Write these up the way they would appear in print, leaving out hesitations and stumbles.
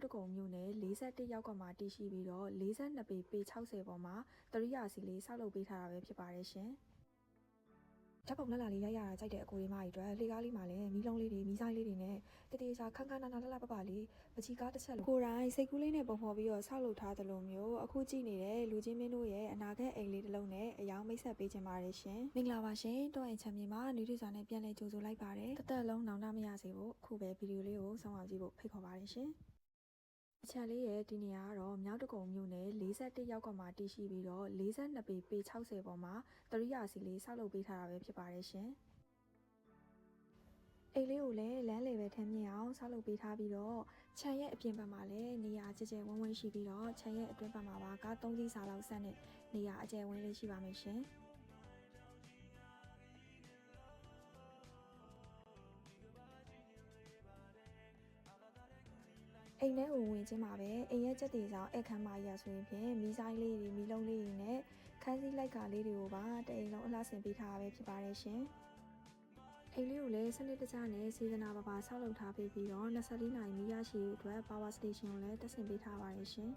က်တကုံမြို့နယ်41ရောက်ကမှတည်ရှိပြီးတော့42ပေ60ပေါ်မှာတရိယာစီလေးဆောက်လုပ်ပေးထားတာပဲဖြစ်ပါတယ်ရှင်ဓာတ်ပုံလက်လာလေးရိုက်ရတာကြိုက်တဲ့အကိုလေးမကြီးအတွက်လှေကားလေးမှာလည်းမီးလုံးလေးတွေမီးဆိုင်လေးတွေနဲ့တတိယချခန်းခန်းနာနာလှလှပပလေးပချီကားတစ်ချက်လိုကိုယ်တိုင်စိတ်ကူးလေးနဲ့ပုံဖော်ပြီးတော့ဆောက်လုပ်ထားသလိုမျိုးအခုကြည့်နေတဲ့လူချင်းမင်းတို့ရဲ့အနာဂတ်အိမ်လေးတစ်လုံးနဲ့အယောင်မိတ်ဆက်ပေးခြင်းပါတယ်ရှင်မင်္ဂလာပါရှင်တော့အိမ်ချမ်းမြေမှာနေထွေးစွာနဲ့ပြန်လည်ကြိုဆိုလိုက်ပါတယ်တစ်သက်လုံးနောင်တမရစေဖို့အခုပဲဗီဒီယိုလေးကိုဆုံးအောင်ကြည့်ဖို့ဖိတ်ခေါ်ပါတယ်ရှင်အချမ်းလေးရဲ့ဒီနေရာကတော့မြောက်တကုံမြို့နယ်41ရောက်ကမှတည်ရှိပြီးတော့42ပေ60ပေါ်မှာတရိယာစီလေးဆောက်လုပ်ပေးထားတာပဲဖြစ်ပါတယ်ရှင်အိမ်လေးကိုလည်းလမ်းလေပဲထမ်းမြင်အောင်ဆောက်လုပ်ပေးထားပြီးတော့ခြံရဲ့အပြင်ဘက်မှာလည်းနေရာကျကျဝန်းဝန်းရှိပြီးတော့ခြံရဲ့အတွင်းဘက်မှာပါကား3စီးစာလောက်ဆက်နဲ့နေရာအကျယ်ဝန်းလေးရှိပါမယ်ရှင်အိမ်ထဲကိုဝင်ချင်းမှာပဲအိမ်ရဲ့ချက်တွေဆောင်အခန်းမကြီးရဆိုရင်ဖြင့်မီးဆိုင်လေးတွေမီးလုံးလေးတွေနဲ့ခန်းစည်းလိုက်ကာလေးတွေကိုပါတအိမ်လုံးအလှဆင်ပေးထားတာပဲဖြစ်ပါတယ်ရှင်အိမ်လေးကိုလည်းစနစ်တကျနဲ့စေတနာပါပါဆောက်လုပ်ထားပြီးတော့24နာရီမီးရရှိအတွက် power station ကိုလည်းတက်ဆင်ပေးထားပါတယ်ရှင်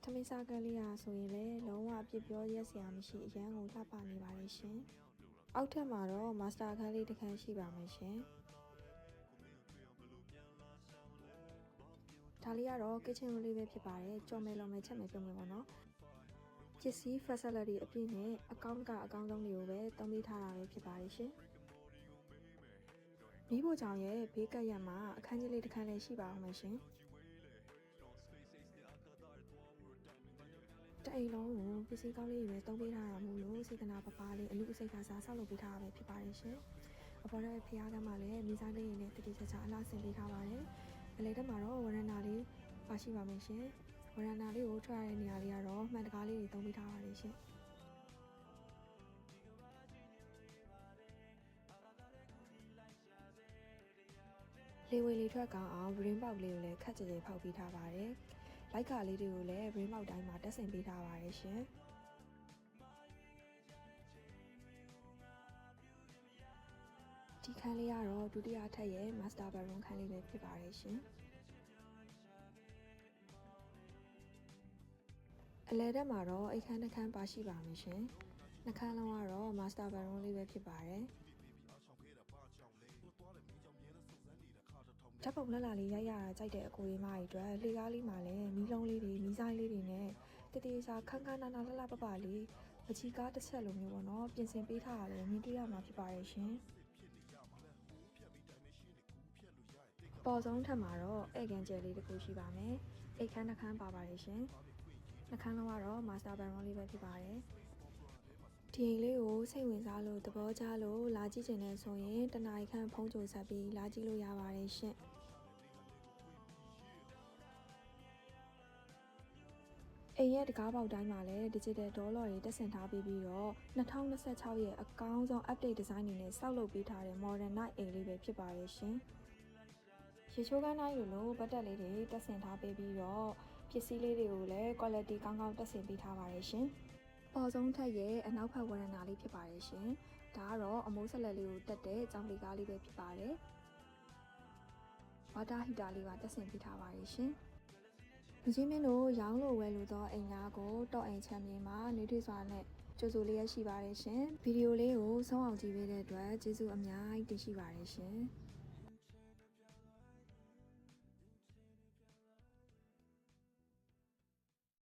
ထမင်းစားကလေးရာဆိုရင်လည်းလုံးဝအပြစ်ပြောရက်စရာမရှိအရန်ကိုလှပနေပါတယ်ရှင်အောက်ထပ်မှာတော့ master ခန်းလေးတစ်ခန်းရှိပါမယ်ရှင်ဒါလေးကတော့ kitchen လေးပဲဖြစ်ပါတယ်ကြော်မယ်လုံးမယ်ချက်မယ်ပြုံးမယ်ပေါ့နော်ပစ္စည်း facility အပြည့်နဲ့အကောင့်ကအကောင့်ဆုံးတွေကိုပဲသုံးပေးထားတာပဲဖြစ်ပါတယ်ရှင်မိဖို့ကြောင့်ရဲ့ဘေးကပ်ရက်မှာအခန်းကြီးလေးတစ်ခန်းလည်းရှိပါအောင်မယ်ရှင်တအိမ်လုံးကိုပစ္စည်းကောင်းလေးတွေပဲသုံးပေးထားတာမို့လို့စေတနာပပလေးအလူအစိတ်ကစားဆောက်လုပ်ပေးထားတာပဲဖြစ်ပါတယ်ရှင်အပေါ်တဲ့ဖျားကမှလည်းမီးစားလေးတွေနဲ့တတိချာချာအလားဆင်ပေးထားပါတယ်အလဲတက်မှာတော့ဝရဏာလေးပါရှိပါမယ်ရှင်ဝရဏာလေးကိုထွက်ရတဲ့နေရာလေးကတော့မှန်တကားလေးတွေသုံးပေးထားပါတယ်ရှင်လေဝေလေထွက်ကောင်းအောင်ရင်းပေါက်လေးကိုလည်းခက်ကြဲကြဲဖောက်ပေးထားပါတယ်လိုက်ကာလေးတွေကိုလည်းရင်းပေါက်တိုင်းမှာတက်ဆင်ပေးထားပါတယ်ရှင်ဒီခန်းလေးကတော့ဒုတိယထပ်ရဲ့ master bedroom ခန်းလေးပဲဖြစ်ပါတယ်ရှင်အလဲတက်မှာတော့အိတ်ခန်းတစ်ခန်းပါရှိပါမယ်ရှင်နှခန်းလုံးကတော့ master bedroom လေးပဲဖြစ်ပါတယ်ဓာတ်ပုံလက်လာလေးရိုက်ရတာကြိုက်တဲ့အကိုလေးမကြီးအတွက်လှေကားလေးမှာလည်းမီးလုံးလေးတွေမီးဆိုင်လေးတွေနဲ့တတိယချခန်းခန်းနာနာလှလှပပလေးပချီကားတစ်ချက်လိုမျိုးပေါ့နော်ပြင်ဆင်ပေးထားရတယ်မြင်တွေ့ရမှာဖြစ်ပါတယ်ရှင်ပေါ်ဆုံးထပ်မှာတော့ဧကန်ကျယ်လေးတစ်ခုရှိပါမယ်အိတ်ခန်းတစ်ခန်းပါပါတယ်ရှင်နှခန်းလုံးကတော့ master bedroom လေးပဲဖြစ်ပါတယ်ဒီအိမ်လေးကိုစိတ်ဝင်စားလို့သဘောကျလို့လာကြည့်ချင်တဲ့ဆိုရင်တနားရီခန့်ဖုန်းကြိုဆက်ပြီးလာကြည့်လို့ရပါတယ်ရှင်အိမ်ရဲ့တကားပေါက်တိုင်းမှာလည်း digital door lock တွေတက်ဆင်ထားပြီးတော့2026ရဲ့အကောင်းဆုံး update design တွေနဲ့စောက်လုပ်ပေးထားတဲ့ modern night အိမ်လေးပဲဖြစ်ပါတယ်ရှင်ရေချိုးကန်းတိုင်းလိုဘတ်တက်လေးတွေတက်ဆင်ထားပြီးတော့ပစ္စည်းလေးတွေကိုလည်း quality ကောင်းကောင်းတက်ဆင်ပေးထားပါတယ်ရှင်ပေါ်ဆုံးထက်ရဲ့အနောက်ဘက်ဝရဏာလေးဖြစ်ပါတယ်ရှင်ဒါကတော့အမိုးဆက်လက်လေးကိုတက်တဲ့ကြောင်လီကားလေးပဲဖြစ်ပါတယ်ဝါတာဟီတာလေးပါတက်ဆင်ပေးထားပါတယ်ရှင်လူကြီးမင်းတို့ရောင်းလို့ဝယ်လို့သောအိမ်သားကိုတော့အိမ်ချမ်းမြေမှာနေထွေးစွာနဲ့ကြိုဆိုလေးရရှိပါတယ်ရှင်ဗီဒီယိုလေးကိုဆုံးအောင်ကြည့်ပေးတဲ့အတွက်ကျေးဇူးအများကြီးတင်ရှိပါတယ်ရှင်